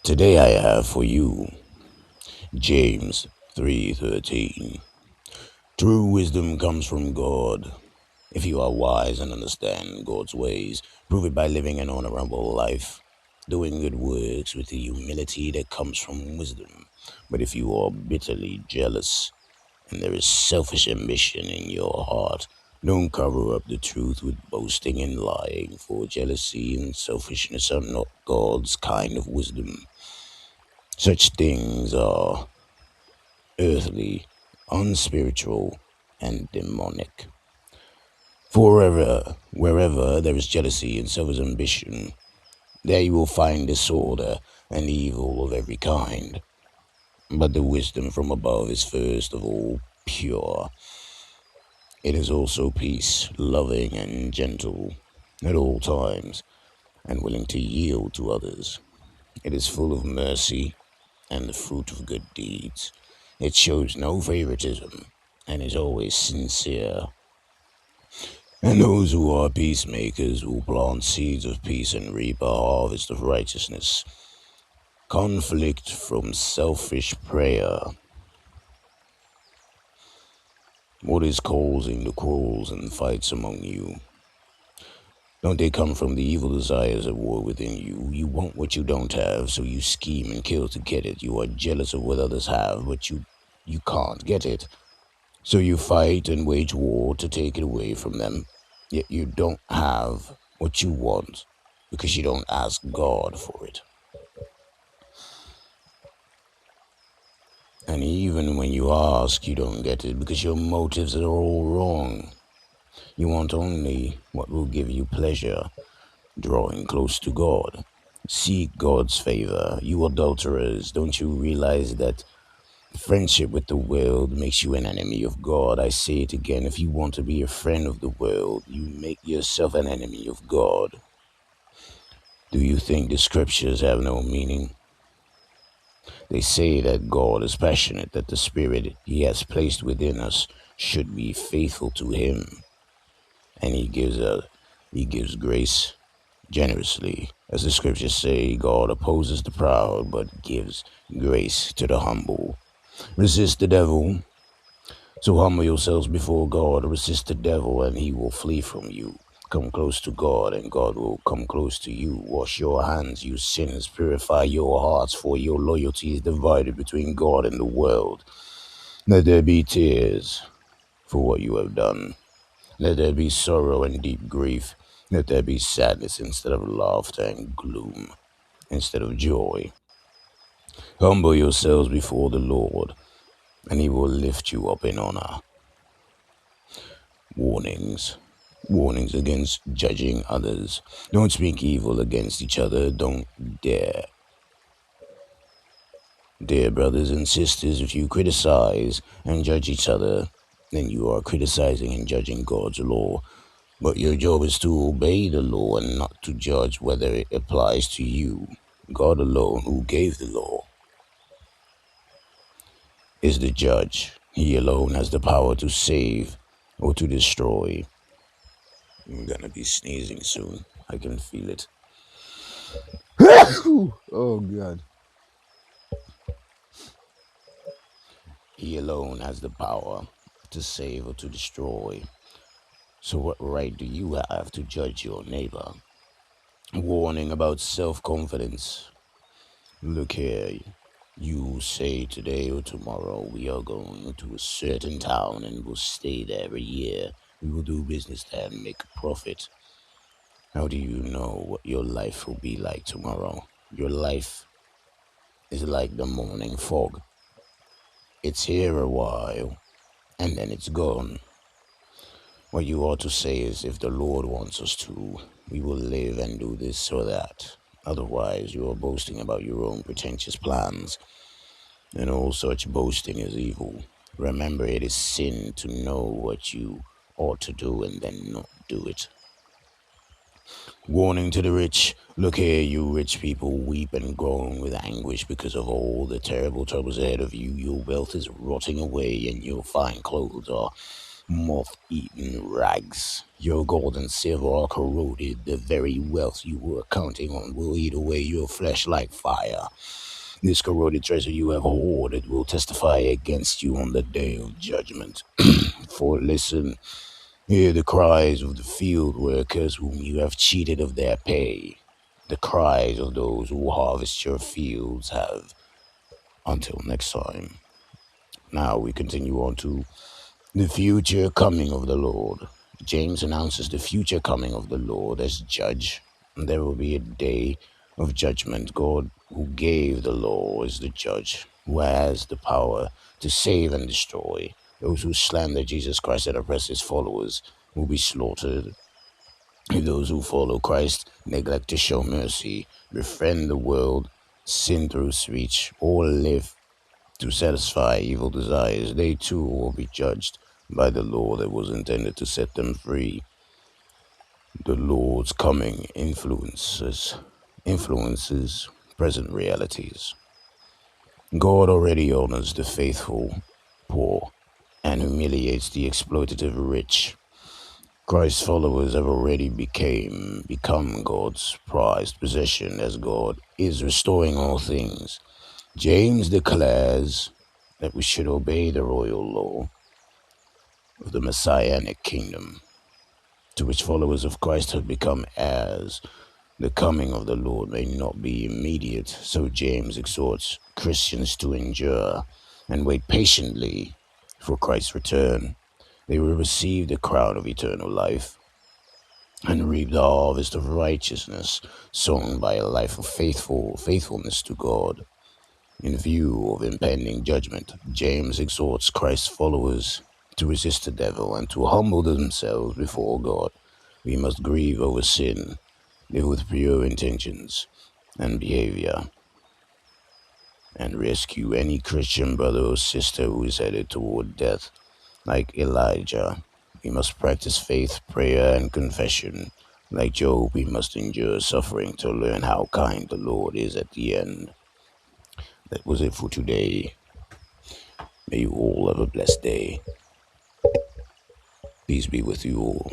Today I have for you James 3:13. True wisdom comes from God. If you are wise and understand God's ways, prove it by living an honorable life, doing good works with the humility that comes from wisdom. But if you are bitterly jealous and there is selfish ambition in your heart, don't cover up the truth with boasting and lying, for jealousy and selfishness are not God's kind of wisdom. Such things are earthly, unspiritual, and demonic. Wherever there is jealousy and selfish ambition, there you will find disorder and evil of every kind. But the wisdom from above is first of all pure. It is also peace, loving and gentle at all times, and willing to yield to others. It is full of mercy and the fruit of good deeds. It shows no favoritism and is always sincere. And those who are peacemakers will plant seeds of peace and reap a harvest of righteousness. Conflict from selfish prayer. What is causing the quarrels and fights among you? Don't they come from the evil desires of war within you? You want what you don't have, so you scheme and kill to get it. You are jealous of what others have, but you can't get it. So you fight and wage war to take it away from them, yet you don't have what you want because you don't ask God for it. And even when you ask, you don't get it because your motives are all wrong. You want only what will give you pleasure, drawing close to God. Seek God's favor. You adulterers, don't you realize that friendship with the world makes you an enemy of God? I say it again. If you want to be a friend of the world, you make yourself an enemy of God. Do you think the scriptures have no meaning? They say that God is passionate, that the spirit he has placed within us should be faithful to him, and he gives grace generously. As the scriptures say, God opposes the proud but gives grace to the humble. Resist the devil. So humble yourselves before God, resist the devil, and he will flee from you. Come close to God, and God will come close to you. Wash your hands, you sinners. Purify your hearts, for your loyalty is divided between God and the world. Let there be tears for what you have done. Let there be sorrow and deep grief. Let there be sadness instead of laughter and gloom instead of joy. Humble yourselves before the Lord, and he will lift you up in honor. Warnings. Warnings against judging others. Don't speak evil against each other. Don't dare. Dear brothers and sisters, if you criticize and judge each other, then you are criticizing and judging God's law. But your job is to obey the law and not to judge whether it applies to you. God alone, who gave the law, is the judge. He alone has the power to save or to destroy. I'm gonna be sneezing soon. I can feel it. Oh, God. He alone has the power to save or to destroy. So, what right do you have to judge your neighbor? Warning about self confidence. Look here. You say today or tomorrow we are going to a certain town and we'll stay there a year. We will do business there and make a profit. How do you know what your life will be like tomorrow? Your life is like the morning fog. It's here a while and then it's gone. What you ought to say is, if the Lord wants us to, we will live and do this or that. Otherwise, you are boasting about your own pretentious plans, and all such boasting is evil. Remember, it is sin to know what you ought to do and then not do it. Warning to the rich. Look here, you rich people, weep and groan with anguish because of all the terrible troubles ahead of you. Your wealth is rotting away and your fine clothes are moth-eaten rags. Your gold and silver are corroded. The very wealth you were counting on will eat away your flesh like fire. This corroded treasure you have hoarded will testify against you on the day of judgment. For listen, hear the cries of the field workers whom you have cheated of their pay. The cries of those who harvest your fields have. Until next time. Now we continue on to the future coming of the Lord. James announces the future coming of the Lord as judge. And there will be a day of judgment. God, who gave the law, is the judge, who has the power to save and destroy. Those who slander Jesus Christ and oppress his followers will be slaughtered. Those who follow Christ neglect to show mercy, befriend the world, sin through speech, or live to satisfy evil desires. They too will be judged by the law that was intended to set them free. The Lord's coming influences present realities. God already honors the faithful poor and humiliates the exploitative rich. Christ's followers have already become God's prized possession as God is restoring all things. James declares that we should obey the royal law of the Messianic kingdom, to which followers of Christ have become heirs. The coming of the Lord may not be immediate, so James exhorts Christians to endure and wait patiently for Christ's return. They will receive the crown of eternal life and reap the harvest of righteousness sown by a life of faithfulness to God. In view of impending judgment, James exhorts Christ's followers to resist the devil and to humble themselves before God. We must grieve over sin, live with pure intentions and behavior, and rescue any Christian brother or sister who is headed toward death. Like Elijah, we must practice faith, prayer, and confession. Like Job, we must endure suffering to learn how kind the Lord is at the end. That was it for today. May you all have a blessed day. Peace be with you all.